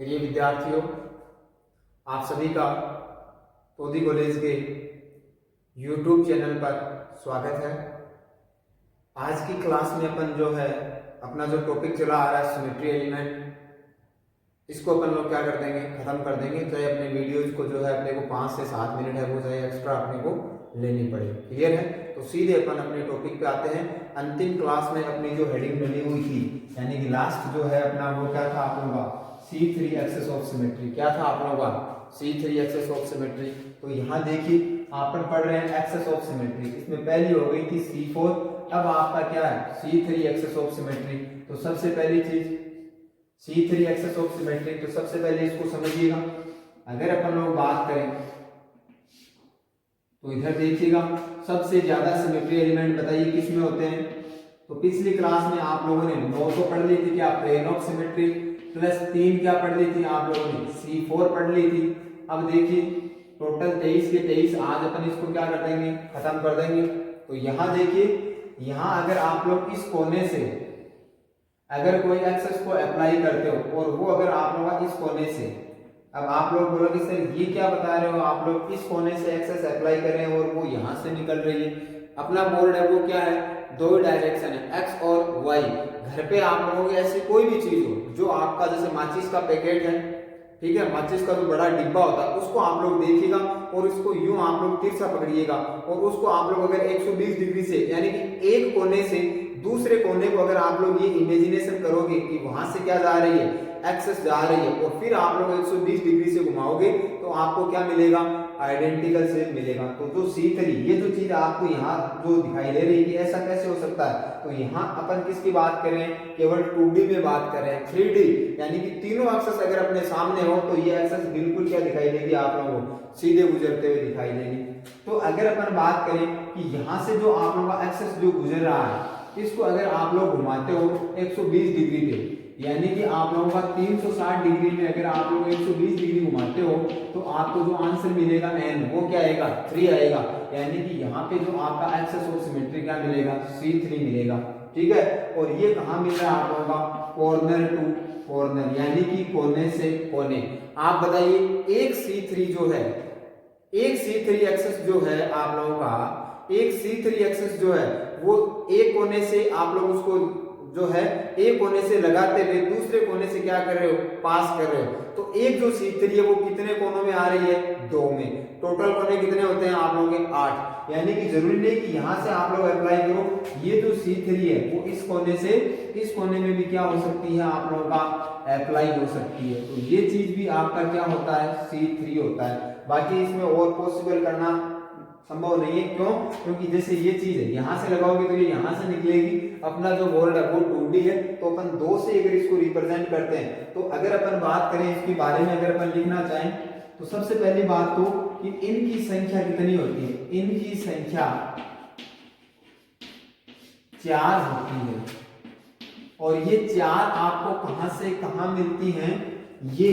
प्रिय विद्यार्थियों, आप सभी का तोदी कॉलेज के YouTube चैनल पर स्वागत है। आज की क्लास में अपन जो है अपना जो टॉपिक चला आ रहा है सिमेट्री एलिमेंट, इसको अपन लोग क्या कर देंगे, खत्म कर देंगे। चाहे अपने वीडियोज को जो है अपने को 5 से 7 मिनट है वो चाहे एक्स्ट्रा अपने को लेनी पड़े। क्लियर है? तो सीधे अपन अपने टॉपिक पे आते हैं। अंतिम क्लास में अपनी जो हेडिंग बनी हुई थी, यानी कि लास्ट जो है अपना वो क्या था आप लोगों का C3 एक्सेस ऑफ सिमेट्री। क्या था आप लोगों का C3 एक्सेस ऑफ सिमेट्री। तो यहाँ देखिए आप पढ़ रहे हैं एक्सेस ऑफ सिमेट्री, इसमें पहली हो गई थी C4, अब आपका क्या है C3 एक्सेस ऑफ सिमेट्री। तो सबसे पहली चीज C3 एक्सेस ऑफ सिमेट्री, तो सबसे पहले इसको समझिएगा। अगर अपन लोग बात करें तो इधर देखिएगा सबसे ज्यादा सिमेट्री एलिमेंट बताइए किस में होते हैं। तो पिछली क्लास में आप लोगों ने 9 तो पढ़ ली थी, क्या प्लेन ऑफ सिमेट्री, प्लस 3 क्या पढ़ ली थी आप लोगों ने C4 पढ़ ली थी। अब देखिए टोटल 23 के 23, आज अपन इसको क्या कर देंगे, खत्म कर देंगे। तो यहाँ देखिए, यहाँ अगर आप लोग इस कोने से अगर कोई एक्सेस को अप्लाई करते हो और वो अगर आप लोग इस कोने से, अब आप लोग बोलोगे सर ये क्या बता रहे हो, आप लोग इस कोने से एक्सेस अप्लाई कर रहे हैं और वो यहाँ से निकल रही है। अपना बोर्ड है वो क्या है, दो डायरेक्शन है एक्स और वाई। घर पे आप लोगों की ऐसी कोई भी चीज हो जो आपका, जैसे माचिस का पैकेट है, ठीक है, माचिस का जो बड़ा डिब्बा होता है उसको आप लोग देखिएगा और इसको यूं आप लोग तिरछा पकड़िएगा और उसको आप लोग अगर 120 डिग्री से, यानी कि एक कोने से दूसरे कोने को अगर आप लोग ये इमेजिनेशन करोगे कि वहां से क्या जा रही है, एक्सेस जा रही है, और फिर आप लोग 120 डिग्री से घुमाओगे तो आपको क्या मिलेगा, आइडेंटिकल शेप मिलेगा। तो जो C3 ये जो चीज आपको यहाँ जो दिखाई दे रही है ऐसा कैसे हो सकता है। तो यहाँ अपन किसकी बात कर रहे हैं, केवल 2D में बात कर रहे हैं। 3D यानी कि तीनों एक्सेस अगर अपने सामने हो तो ये एक्सेस बिल्कुल क्या दिखाई देगी आप लोगों को, सीधे गुजरते हुए दिखाई देगी। तो अगर अपन बात करें कि यहाँ से जो आप लोगों का एक्सेस जो गुजर रहा है इसको अगर आप लोग घुमाते हो 120 डिग्री पे, यानी कि आप लोगों का 360 डिग्री में अगर आप लोग 120 डिग्री घुमाते हो तो आपको जो आंसर मिलेगा n वो क्या आएगा, 3 आएगा। यानी कि यहाँ पे जो आपका एक्सेस ऑफ सिमेट्री क्या मिलेगा, C3 मिलेगा। ठीक है, और ये कहाँ मिल रहा है आप लोगों का, कॉर्नर टू कॉर्नर, यानी कि कोने से कोने। आप बताइए एक C3 जो है, एक C3 एक्सेस जो है आप लोगों का, एक C3 एक्सेस जो है वो एक कोने से आप लोग उसको जो है एक कोने से लगाते हुए दूसरे कोने से क्या कर रहे हो, पास कर रहे हो। तो एक जो C3 है वो कितने कोनों में आ रही है, 2 में। टोटल कोने कितने होते हैं आप लोगों के, 8। यानी कि जरूरी नहीं कि यहां से आप लोग अप्लाई करो, ये जो C3 है वो इस कोने से इस कोने में भी क्या हो सकती है आप लोगों का, अप्लाई हो सकती है। तो ये चीज भी आपका क्या होता है, C3 होता है। बाकी इसमें और पॉसिबल करना संभव नहीं है। क्यों? क्योंकि जैसे ये चीज है यहां से लगाओगे तो ये यहां से निकलेगी। अपना जो बोर्ड है वो 2D है, तो अपन 2 से अगर इसको रिप्रेजेंट करते हैं तो अगर अपन बात करें इसके बारे में, अगर अपन लिखना चाहें तो सबसे पहली बात तो कि इनकी संख्या कितनी होती है, इनकी संख्या 4 होती है। और ये 4 आपको कहां से कहां मिलती हैं, ये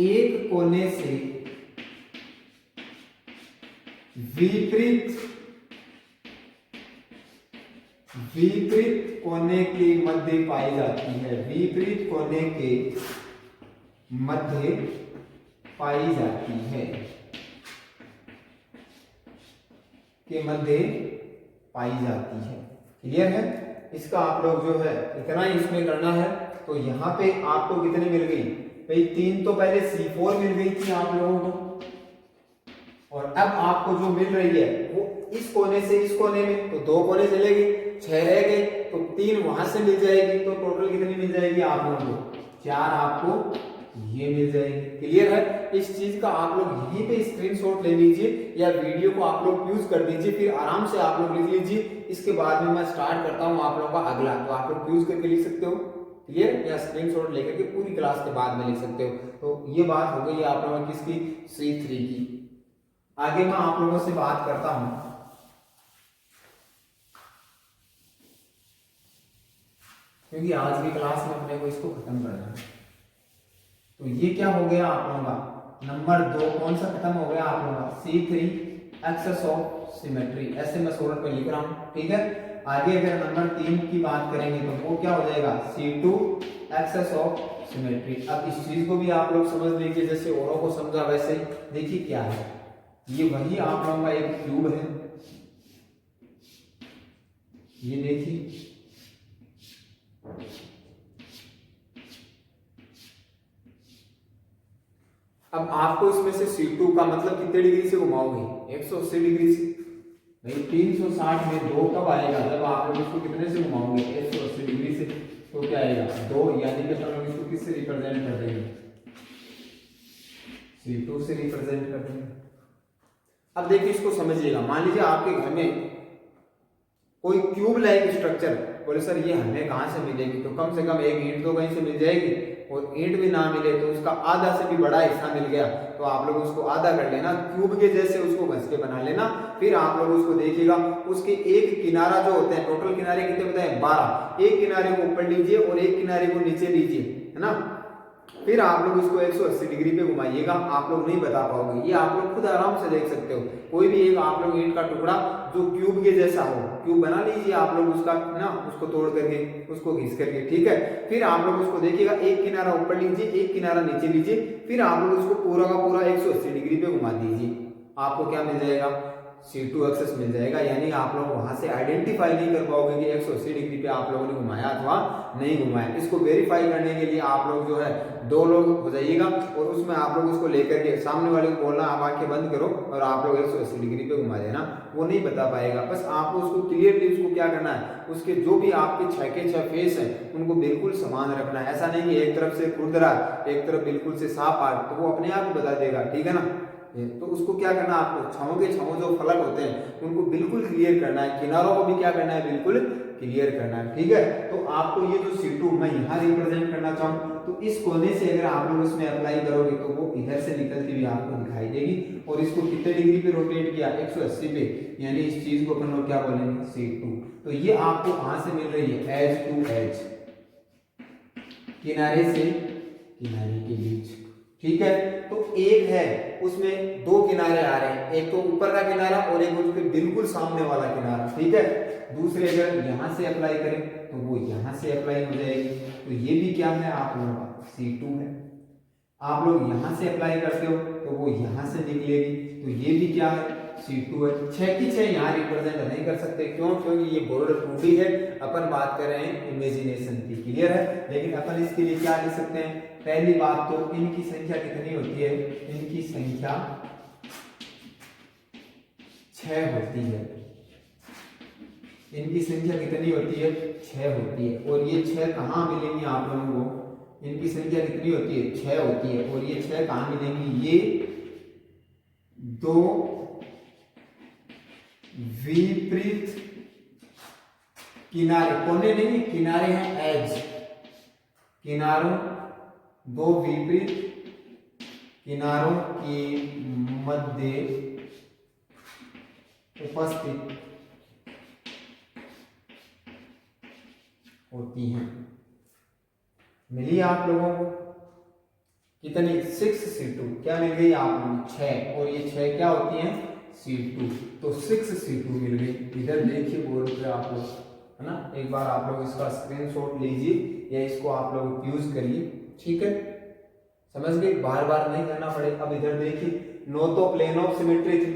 एक कोने से विपरीत कोने के मध्य पाई जाती है, विपरीत कोने के मध्य पाई जाती है, के मध्य पाई जाती है। क्लियर है? इसका आप लोग जो है इतना ही इसमें करना है। तो यहाँ पे आपको कितने मिल गई भाई, 3 तो पहले C4 मिल गई थी आप लोगों को, और अब आपको जो मिल रही है वो इस कोने से इस कोने में, तो 2 कोने चलेगी, 6 रह गए, तो 3 वहां से मिल जाएगी। तो टोटल कितनी मिल जाएगी आप लोगों को, 4 आपको ये मिल जाएगी। क्लियर है? इस चीज का आप लोग यहीं पे स्क्रीनशॉट ले लीजिए या वीडियो को आप लोग यूज कर दीजिए, फिर आराम से आप लोग लिख लीजिए। इसके बाद में मैं स्टार्ट करता हूँ आप लोगों का अगला, तो आप लोग यूज करके लिख सकते हो। क्लियर? या स्क्रीनशॉट लेकर के पूरी क्लास के बाद में लिख सकते हो। तो ये बात हो गई आप लोगों किसकी, C3 की। आगे मैं आप लोगों से बात करता हूं, क्योंकि आज की क्लास में अपने को इसको खत्म करना है। तो ये क्या हो गया आप लोगों का, नंबर 2 कौन सा खत्म हो गया आप लोगों का, C3 एक्सेस ऑफ सिमेट्री। ऐसे मैं शॉर्ट पे लिख रहा हूं। ठीक है, आगे अगर नंबर 3 की बात करेंगे तो वो क्या हो जाएगा, C2 एक्सेस ऑफ सिमेट्री। अब इस चीज को भी आप लोग समझ लीजिए, जैसे औरों को समझा वैसे। देखिए क्या है, ये वही आप लोगों का एक क्यूब है, ये देखिए अब आपको इसमें से C2 का मतलब कितने डिग्री से घुमाओगे, 180 डिग्री से। भाई 360 में 2 कब आएगा, जब आप लोग इसको कितने से घुमाओगे, 180 डिग्री से। तो क्या आएगा 2, यानी कि हम लोग इसको किससे रिप्रेजेंट कर देंगे, C2 से रिप्रेजेंट कर देंगे। अब देखिए इसको समझिएगा, मान लीजिए आपके घर में कोई क्यूब लाइक स्ट्रक्चर, बोले सर ये हमें कहां से मिलेगी, तो कम से कम एक ईंट तो कहीं से मिल जाएगी, और ईंट भी ना मिले तो उसका आधा से भी बड़ा हिस्सा मिल गया, तो आप लोग उसको आधा कर लेना, क्यूब के जैसे उसको घस के बना लेना। फिर आप लोग उसको देखिएगा, उसके एक किनारा जो होते हैं, टोटल किनारे कितने बताए 12, एक किनारे को ऊपर लीजिए और एक किनारे को नीचे लीजिए, है ना। फिर आप लोग उसको 180 डिग्री पे घुमाइएगा, आप लोग नहीं बता पाओगे, ये आप लोग खुद आराम से देख सकते हो। कोई भी एक आप लोग ईंट का टुकड़ा जो क्यूब के जैसा हो, क्यूब बना लीजिए आप लोग उसका ना, उसको तोड़ करके उसको घिस करके, ठीक है। फिर आप लोग उसको देखिएगा, एक किनारा ऊपर लीजिए, एक किनारा नीचे लीजिए, फिर आप लोग उसको पूरा का पूरा 180 डिग्री पे घुमा दीजिए, आपको क्या मिल जाएगा, C2 एक्सेस मिल जाएगा। यानी आप लोग वहां से आइडेंटिफाई नहीं कर पाओगे कि 180 डिग्री पे आप लोगों ने घुमाया अथवा नहीं घुमाया। इसको वेरीफाई करने के लिए आप लोग जो है 2 लोग हो जाइएगा, और उसमें आप लोग उसको लेकर के सामने वाले को बोलना आप आंखें बंद करो और आप लोग 180 डिग्री पे घुमा देना, वो नहीं बता पाएगा। बस आपको उसको क्लियरली उसको क्या करना है, उसके जो भी आपके 6 के 6 फेस है उनको बिल्कुल समान रखना है। ऐसा नहीं कि एक तरफ से खुरदरा, एक तरफ बिल्कुल से साफ आ, तो वो अपने आप ही बता देगा, ठीक है ना। तो उसको क्या करना, आपको छांव के छांव जो फलक होते हैं उनको बिल्कुल क्लियर करना है, किनारों को भी क्या करना है, बिल्कुल क्लियर करना है, ठीक है। तो आपको ये जो C2 मैं यहाँ रिप्रेजेंट करना चाहूँ, तो इस कोने से अगर आप लोग इसमें अप्लाई करोगे तो वो इधर से निकलती हुई आपको दिखाई देगी, और इसको कितने डिग्री पे रोटेट किया, 180 पे, यानी इस चीज को अपन लोग क्या बोलेंगे, C2। तो ये आपको कहां से मिल रही है, एज टू एज, किनारे से किनारे के बीच, ठीक है। तो एक है उसमें 2 किनारे आ रहे हैं, एक तो ऊपर का किनारा और एक उसके बिल्कुल सामने वाला किनारा, ठीक है। दूसरे अगर यहां से अप्लाई करें तो वो यहां से अप्लाई हो जाएगी, तो ये भी क्या है आप लोगों का C2 है। आप लोग यहां से अप्लाई करते हो तो वो यहां से निकलेगी, तो ये भी क्या है, C2 है। 6 की 6 यहाँ रिप्रेजेंट नहीं कर सकते, क्यों, क्योंकि ये बोर्ड 2D है, अपन बात कर रहे हैं इमेजिनेशन की, क्लियर है। लेकिन अपन इसके लिए क्या लिख सकते हैं, पहली बात तो इनकी संख्या कितनी होती है, इनकी संख्या 6 होती है, इनकी संख्या कितनी होती है, 6 होती है। और ये 6 कहाँ मिलेंगी आप लोगों को, इनकी संख्या कितनी होती है, 6 होती है, और ये 6 कहाँ मिलेंगी, ये 2 विपरीत किनारे, कोने नहीं किनारे हैं, एज, किनारों, 2 विपरीत किनारों के मध्य उपस्थित होती हैं। मिली आप लोगों को कितनी, 6C2, क्या मिल गई आप लोगों को 6, और ये 6 क्या होती हैं, C2, तो 6C2 मिल गई। इधर देखिए बोर्ड पे आप लोग, है ना, एक बार आप लोग इसका स्क्रीनशॉट लीजिए या इसको आप लोग यूज करिए, ठीक है, समझ गए, बार बार नहीं करना पड़े। अब इधर देखिए 9 तो प्लेन ऑफ सिमेट्री थी,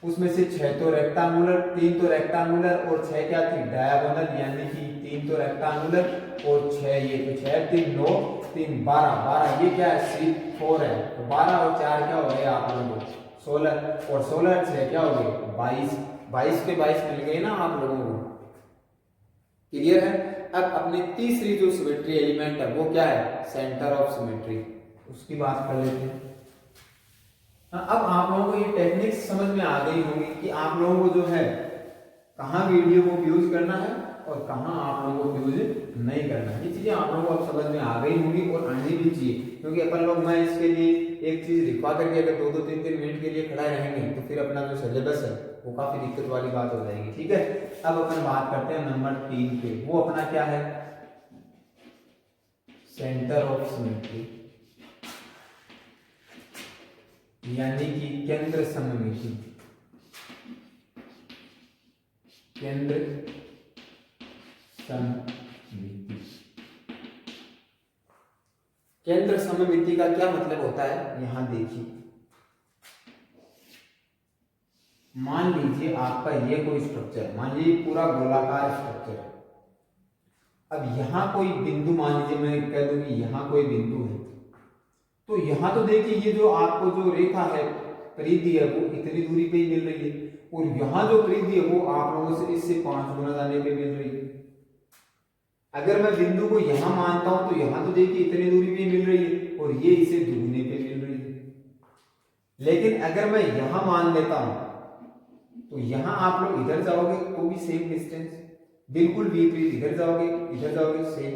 उसमें से 6 तो रेक्टेंगुलर, 3 तो रेक्टेंगुलर और 6 क्या थी, डायगोनल, यानी कि 3 तो रेक्टेंगुलर और 6 ये, तो 6 3 9 3 12, ये क्या है, C4 है, तो 12 और 4 क्या हो गए आप लोगों को 16, और 16 6 क्या हो गए 22, 22 के 22 मिल गए ना आप लोगों को, क्लियर है। अब अपनी तीसरी जो सिमेट्री एलिमेंट है वो क्या है, सेंटर ऑफ सिमेट्री, उसकी बात कर लेते हैं। अब आप लोगों को ये टेक्निक्स समझ में आ गई होंगी कि आप लोगों को जो है कहाँ वीडियो को यूज करना है और कहाँ आप लोगों को यूज नहीं करना है। ये चीजें आप लोगों को अब समझ में आ गई होंगी और आनी भी चाहिए, क्योंकि अपन लोग मैं इसके लिए एक चीज लिखवा करके अगर 2-2 3-3 मिनट के लिए खड़ा रहेंगे तो फिर अपना जो सिलेबस है वो काफी दिक्कत वाली बात हो जाएगी, ठीक है। अब अपन बात करते हैं नंबर 3 पे, वो अपना क्या है, सेंटर ऑफ सिमेट्री, यानी कि केंद्र सममिति, केंद्र सममिति। केंद्र सममिति का क्या मतलब होता है, यहां देखिए, मान लीजिए आपका ये कोई स्ट्रक्चर, मान लीजिए पूरा गोलाकार स्ट्रक्चर है। अब यहां कोई बिंदु, मान लीजिए मैं कह दूं कि यहां कोई बिंदु है, तो यहां तो देखिए ये जो आपको जो रेखा है, परिधि है, वो इतनी दूरी पे ही मिल रही है, और यहां जो परिधि है वो आप लोगों से इससे 5 गुना जाने पे मिल रही है। अगर मैं बिंदु को यहां मानता हूं तो यहां तो देखिए इतनी दूरी पे मिल रही है, और ये इसे दुगने पे मिल रही है। लेकिन अगर मैं यहां मान लेता हूं तो यहां आप लोग इधर जाओगे तो भी सेम डिस्टेंस, बिल्कुल विपरीत, इधर जाओगे सेम,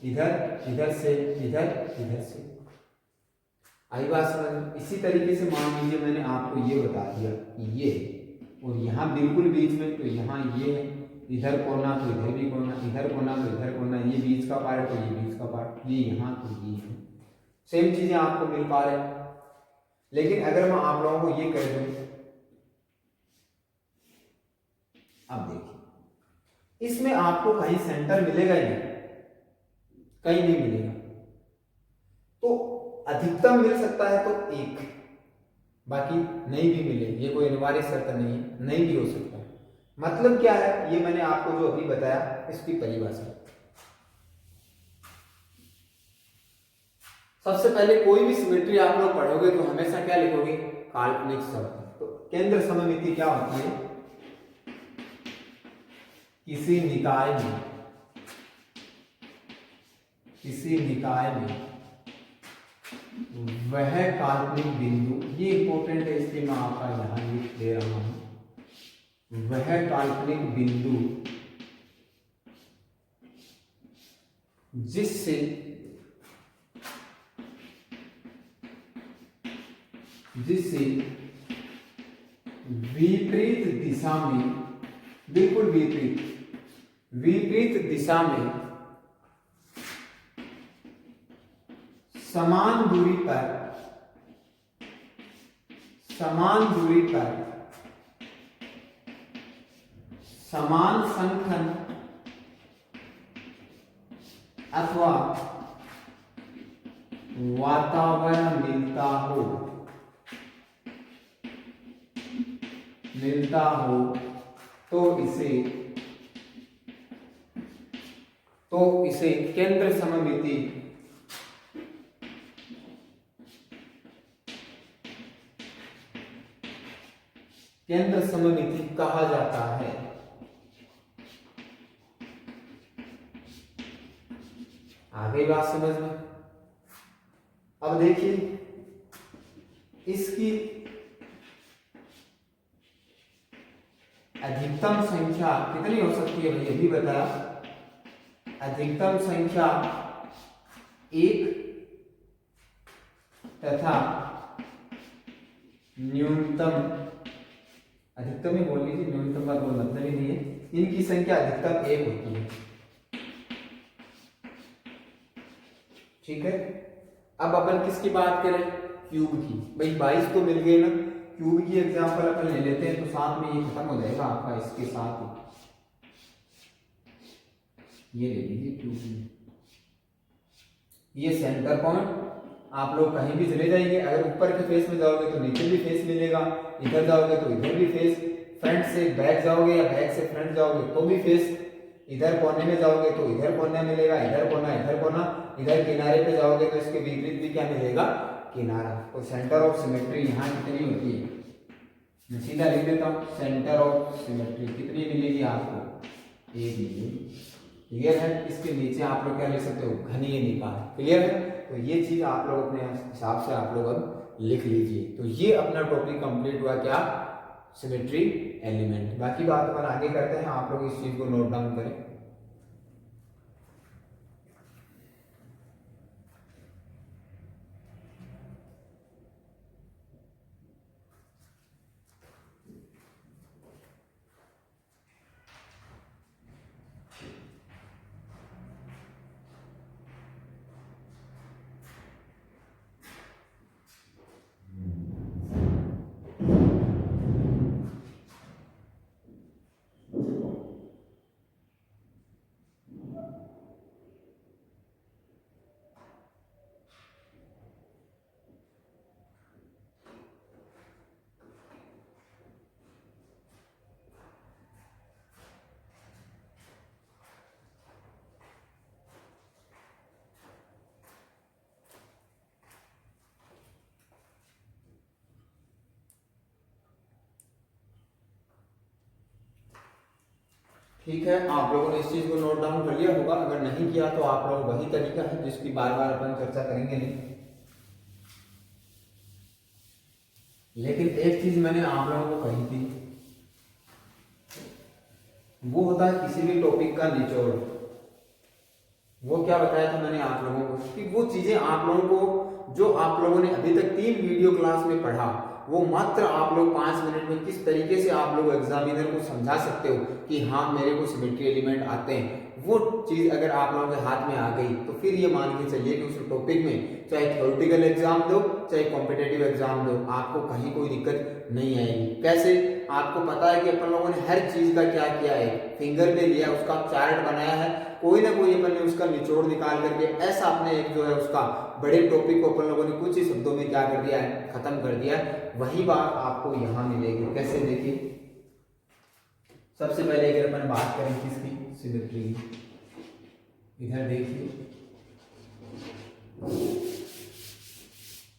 इधर से इधर से। आई बात समझ। इसी तरीके से मान लीजिए मैंने आपको ये बता दिया कि ये, और यहाँ बिल्कुल बीच में, तो यहाँ ये है, इधर कोना तो इधर भी कोना, इधर कोना तो इधर कोना, ये बीच का पार्ट तो ये बीच का पार्ट, ये यहाँ तो ये है, सेम चीजें आपको मिल पा रहे हैं। लेकिन अगर मैं आप लोगों को ये कर दूं, अब देखिए इसमें आपको कहीं सेंटर मिलेगा ही नहीं, कहीं नहीं मिलेगा। तो अधिकतम मिल सकता है तो एक, बाकी नहीं भी मिले, ये कोई अनिवार्य शर्त नहीं है, नहीं भी हो सकता। मतलब क्या है, ये मैंने आपको जो अभी बताया इसकी परिभाषा। सबसे पहले कोई भी सिमेट्री आप लोग पढ़ोगे तो हमेशा क्या लिखोगे, काल्पनिक शब्द। तो केंद्र सममिति क्या होती है, किसी निकाय में वह काल्पनिक बिंदु, ये इंपॉर्टेंट है इसलिए मैं आपका यहां लिख दे रहा हूं, वह काल्पनिक बिंदु जिससे विपरीत दिशा में, बिल्कुल विपरीत दिशा में समान दूरी पर समान संख्यन अथवा वातावरण मिलता हो तो इसे केंद्र सममिति कहा जाता है। आ गई बात समझ में। अब देखिए इसकी अधिकतम संख्या कितनी हो सकती है, ये भी बताया। अधिकतम संख्या 1 तथा न्यूनतम, अधिकतम ही बोल लीजिए, न्यूनतम का कोई मतलब ही नहीं है, इनकी संख्या अधिकतम 1 होती है। ठीक है। अब अपन किसकी बात करें, क्यूब की। भाई 22 तो मिल गए ना, क्यूब की एग्जांपल अपन ले लेते हैं तो साथ में ये खत्म हो जाएगा आपका, इसके साथ ही ये ले लीजिए क्यूब में। ये सेंटर पॉइंट, आप लोग कहीं भी चले जाएंगे, अगर ऊपर के फेस में जाओगे तो नीचे भी फेस मिलेगा, इधर जाओगे तो इधर भी फेस, फ्रंट से बैक जाओगे या बैक से फ्रंट जाओगे तो भी फेस, इधर कोने में जाओगे तो इधर कोना मिलेगा, इधर कोना, इधर किनारे पे जाओगे तो इसके विपरीत भी क्या मिलेगा, किनारा। तो सेंटर ऑफ सिमेट्री यहाँ कितनी होती है, मैं सीधा लिख देता हूँ, सेंटर ऑफ सिमेट्री कितनी मिलेगी आपको, 1 मिलेगी। क्लियर है। इसके नीचे आप लोग क्या लिख सकते हो, घनीय निकाय। क्लियर है। तो ये चीज आप लोग अपने हिसाब से आप लोग अब लिख लीजिए। तो ये अपना टॉपिक कंप्लीट हुआ, क्या, सिमेट्री एलिमेंट। बाकी बात अपन आगे करते हैं, आप लोग इस चीज को नोट डाउन करें। ठीक है, आप लोगों ने इस चीज को नोट डाउन कर लिया होगा, अगर नहीं किया तो आप लोग वही तरीका है जिसकी बार बार अपन चर्चा करेंगे नहीं। लेकिन एक चीज मैंने आप लोगों को कही थी, वो होता है किसी भी टॉपिक का निचोड़। वो क्या बताया था मैंने आप लोगों को कि वो चीजें आप लोगों को जो आप लोगों ने अभी तक 3 वीडियो क्लास में पढ़ा, वो मात्र आप लोग 5 मिनट में किस तरीके से आप लोग एग्जामिनर को समझा सकते हो कि हाँ मेरे को सिमेट्री एलिमेंट आते हैं, वो चीज अगर आप लोगों के हाथ में आ गई तो फिर ये मान के चलिए कि उस टॉपिक में चाहे थ्योरेटिकल एग्जाम दो चाहे कॉम्पिटेटिव एग्जाम दो, आपको कहीं कोई दिक्कत नहीं आएगी। कैसे? आपको पता है कि अपन लोगों ने हर चीज का क्या किया है, फिंगर पे लिया, उसका चार्ट बनाया है, कोई ना कोई अपन ने उसका निचोड़ निकाल करके ऐसा अपने एक जो है उसका बड़े टॉपिक को अपन लोगों ने कुछ ही शब्दों में क्या कर दिया है, खत्म कर दिया है। वही बात आपको यहाँ मिलेगी। कैसे? देखिए, सबसे पहले अगर अपन बात करें किसकी, सिमेट्री की, इधर देखिए,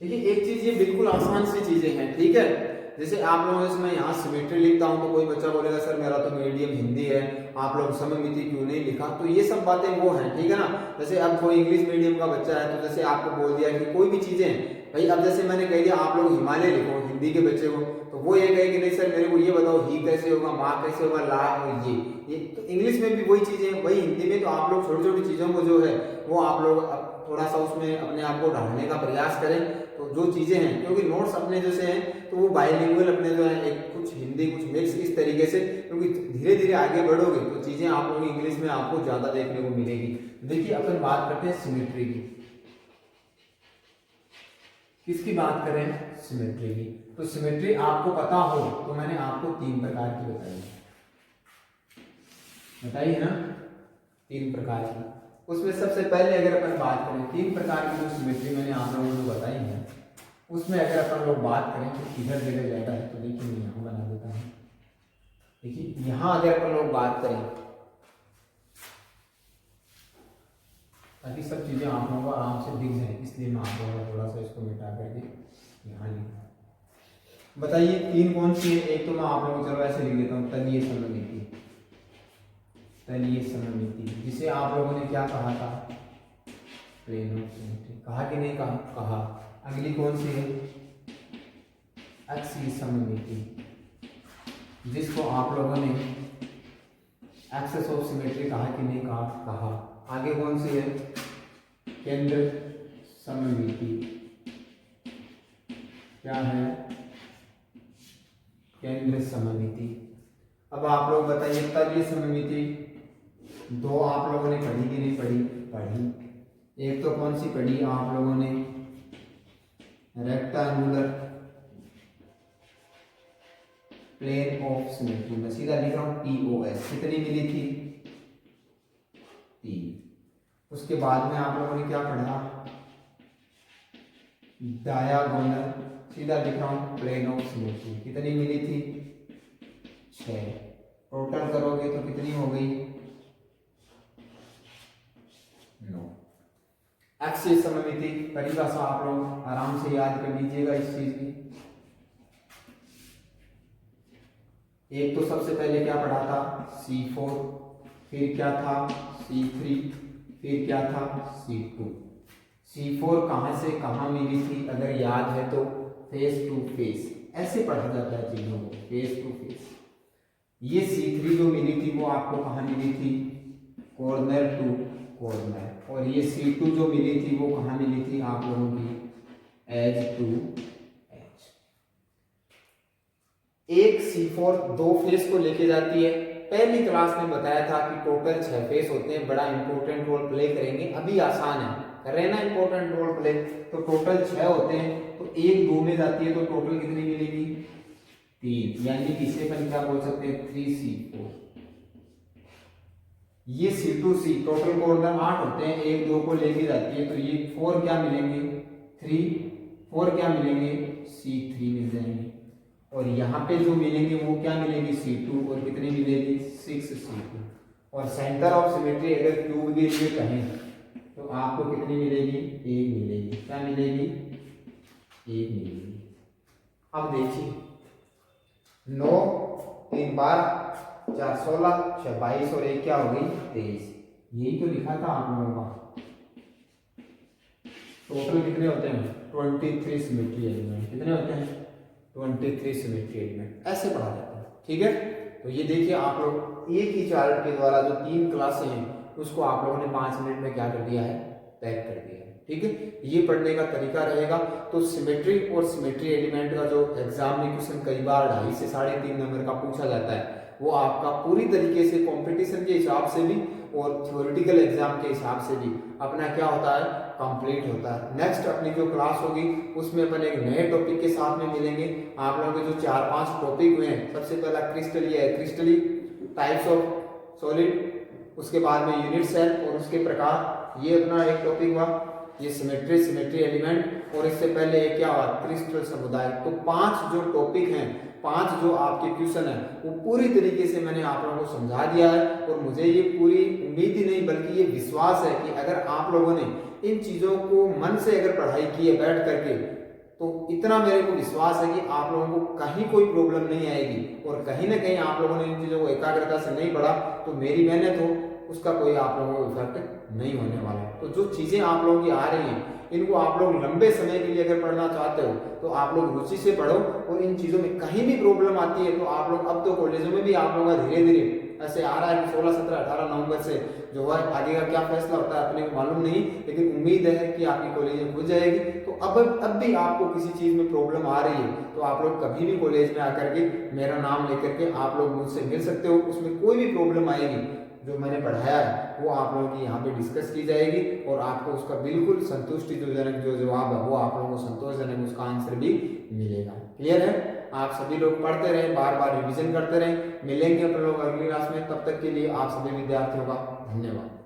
देखिए एक चीज ये बिल्कुल आसान सी चीजें हैं, ठीक है। जैसे आप लोगों से मैं यहाँ सिमेट्री लिखता हूँ तो कोई बच्चा बोलेगा सर मेरा तो मीडियम हिंदी है, आप लोग सममिति क्यों नहीं लिखा, तो ये सब बातें वो हैं, ठीक है ना। जैसे अब कोई इंग्लिश मीडियम का बच्चा है तो जैसे आपको बोल दिया कि कोई भी चीजें भाई, अब जैसे मैंने कह दिया आप लोग हिमालय लिखो हिंदी के बच्चे को, तो वो ये कहे कि नहीं सर मेरे को ये बताओ ही कैसे होगा, माँ कैसे होगा, ला और ये तो इंग्लिश में भी वही चीजें, वही हिंदी में। तो आप लोग छोटी छोटी चीजों को जो है वो आप लोग थोड़ा सा उसमें अपने आप को ढालने का प्रयास करें। तो जो चीजें हैं, क्योंकि नोट्स अपने जैसे हैं तो वो बाइलिंगुअल अपने जो है एक कुछ हिंदी कुछ मिक्स इस तरीके से, क्योंकि धीरे धीरे आगे बढ़ोगे तो चीजें आप लोग इंग्लिश में आपको ज्यादा देखने को मिलेगी। देखिए अपन बात करते हैं सिमेट्री की। किसकी बात करें? सिमेट्री की। तो सिमेट्री आपको पता हो तो मैंने आपको 3 प्रकार की बताई है ना, 3 प्रकार की। उसमें सबसे पहले अगर अपन बात करें 3 प्रकार की जो सिमेट्री मैंने आप लोगों को बताई है, उसमें अगर अपन लोग बात करें तो इधर जगह ज्यादा है तो देखिए मैं यहाँ बना देता हूँ। देखिए यहाँ अगर अपन लोग बात करें ताकि सब चीजें आप लोगों को आराम से दिख जाए, इसलिए मैं आप लोगों को थोड़ा सा इसको मिटा करके यहाँ लिखा। बताइए 3 कौन सी है? एक तो मैं आप लोगों को चलो ऐसे लिख देता हूँ, तलीय सममिति। तलीय सममिति जिसे आप लोगों ने क्या कहा था? Plane of symmetry. कहा कि नहीं कहा? कहा। अगली कौन सी है? अक्षीय सममिति, जिसको आप लोगों ने एक्सेस ऑफ सिमेट्री कहा कि नहीं कहा? कहा। आगे कौन सी है? केंद्र सममिति। क्या है? केंद्र सममिति। अब आप लोग बताइए तलीय सममिति 2 आप लोगों ने पढ़ी कि नहीं पढ़ी? पढ़ी। एक तो कौन सी पढ़ी आप लोगों ने? Rectangular plane of symmetry. मैं सीधा लिख रहा हूं POS। कितनी मिली थी? 3। उसके बाद में आप लोगों ने क्या पढ़ा? डायगोनल, सीधा लिख रहा हूं प्लेन ऑफ सिमेट्री। कितनी मिली थी? 6। टोटल करोगे तो कितनी हो गई? 9। अक्षीय सममिति परिभाषा आप लोग आराम से याद कर लीजिएगा इस चीज की। एक तो सबसे पहले क्या पढ़ा था? C4, फिर क्या था? C3, फिर क्या था? C2। C4 कहां से कहां मिली थी अगर याद है तो? फेस टू फेस, ऐसे पढ़ा जाता है चीजों को, फेस टू फेस। ये C3 जो मिली थी वो आपको कहां मिली थी? Corner to corner. और ये C2 जो मिली थी वो कहां मिली थी आप लोगों की? Edge to edge. एक C4 2 फेस को लेके जाती है। पहली क्लास में बताया था कि टोटल 6 फेस होते हैं, बड़ा इंपॉर्टेंट रोल प्ले करेंगे। अभी आसान है, कर रहे हैं ना इंपॉर्टेंट रोल प्ले। तो टोटल 6 होते हैं, तो 1 2 में जाती है तो टोटल कितनी मिलेगी? 3। यानी कि इसे अपन क्या बोल सकते हैं? 3C4। ये C2C टोटल कॉर्नर 8 होते हैं, 1 2 को लेके जाती है, तो ये 4 क्या मिलेंगे? 3 4 क्या मिलेंगे? C3 मिल जाएंगे। और यहाँ पे जो मिलेंगे वो क्या मिलेंगे? C2। और कितनी मिलेगी? 6C2। और सेंटर ऑफ सिमेट्री अगर क्यूब के लिए कहें तो आपको कितनी मिलेगी? 1 मिलेगी। क्या मिलेगी? 1 मिलेगी। अब देखिए 9 3 12 4 16 6 22 और 1 क्या हो गई 23। यही तो लिखा था आप लोगों का। टोटल कितने होते हैं 23 सिमेट्री एलिमेंट। कितने होते हैं 23 सिमेट्री एलिमेंट, ऐसे पढ़ा जाता है। ठीक है, तो ये देखिए आप लोग एक ही चार्ट के द्वारा जो 3 क्लासें हैं उसको आप लोगों ने 5 मिनट में क्या कर दिया है, पैक कर दिया है। ठीक है, ये पढ़ने का तरीका रहेगा। तो सिमेट्री और सिमेट्री एलिमेंट का जो एग्जाम में क्वेश्चन कई बार 2.5 से 3.5 नंबर का पूछा जाता है, वो आपका पूरी तरीके से कंपटीशन के हिसाब से भी और थ्योरेटिकल एग्जाम के हिसाब से भी अपना क्या होता है, कंप्लीट होता है। नेक्स्ट अपनी जो क्लास होगी उसमें अपन एक नए टॉपिक के साथ में मिलेंगे। आप लोगों के जो 4-5 टॉपिक हुए हैं, सबसे पहला क्रिस्टल, ये है क्रिस्टली टाइप्स ऑफ सॉलिड, उसके बाद में यूनिट सेल और उसके प्रकार, ये अपना एक टॉपिक हुआ। ये सिमेट्री, सिमेट्री एलिमेंट, और इससे पहले ये क्या हुआ, क्रिस्टल समुदाय। तो 5 जो टॉपिक हैं, 5 जो आपके क्वेश्चन है, वो पूरी तरीके से मैंने आप लोगों को समझा दिया है। और मुझे ये पूरी उम्मीद ही नहीं बल्कि ये विश्वास है कि अगर आप लोगों ने इन चीजों को मन से अगर पढ़ाई की है बैठ करके, तो इतना मेरे को विश्वास है कि आप लोगों को कहीं कोई प्रॉब्लम नहीं आएगी। और कहीं ना कहीं आप लोगों ने इन चीजों को एकाग्रता से नहीं पढ़ा तो मेरी मेहनत हो उसका कोई आप लोगों को इफेक्ट नहीं होने वाला। तो जो चीजें आप लोगों की आ रही हैं, इनको आप लोग लंबे समय के लिए अगर पढ़ना चाहते हो तो आप लोग रुचि से पढ़ो। और इन चीजों में कहीं भी प्रॉब्लम आती है तो आप लोग, अब तो कॉलेजों में भी आप लोगों का धीरे धीरे ऐसे आ रहा है कि 16, 17, 18 नवंबर से जो है आगे का क्या फैसला होता है अपने को मालूम नहीं, लेकिन उम्मीद है कि आपकी कॉलेज खुल जाएगी। तो अब भी आपको किसी चीज में प्रॉब्लम आ रही है तो आप लोग कभी भी कॉलेज में आकर के मेरा नाम लेकर के आप लोग मुझसे मिल सकते हो। उसमें कोई भी प्रॉब्लम आएगी जो मैंने पढ़ाया है वो आप लोगों की यहाँ पे डिस्कस की जाएगी और आपको उसका बिल्कुल संतुष्टिजनक जो जवाब है वो आप लोगों को संतोषजनक उसका आंसर भी मिलेगा। क्लियर है? आप सभी लोग पढ़ते रहें, बार बार रिवीजन करते रहें। मिलेंगे अपन लोग अगली क्लास में, तब तक के लिए आप सभी विद्यार्थियों का धन्यवाद।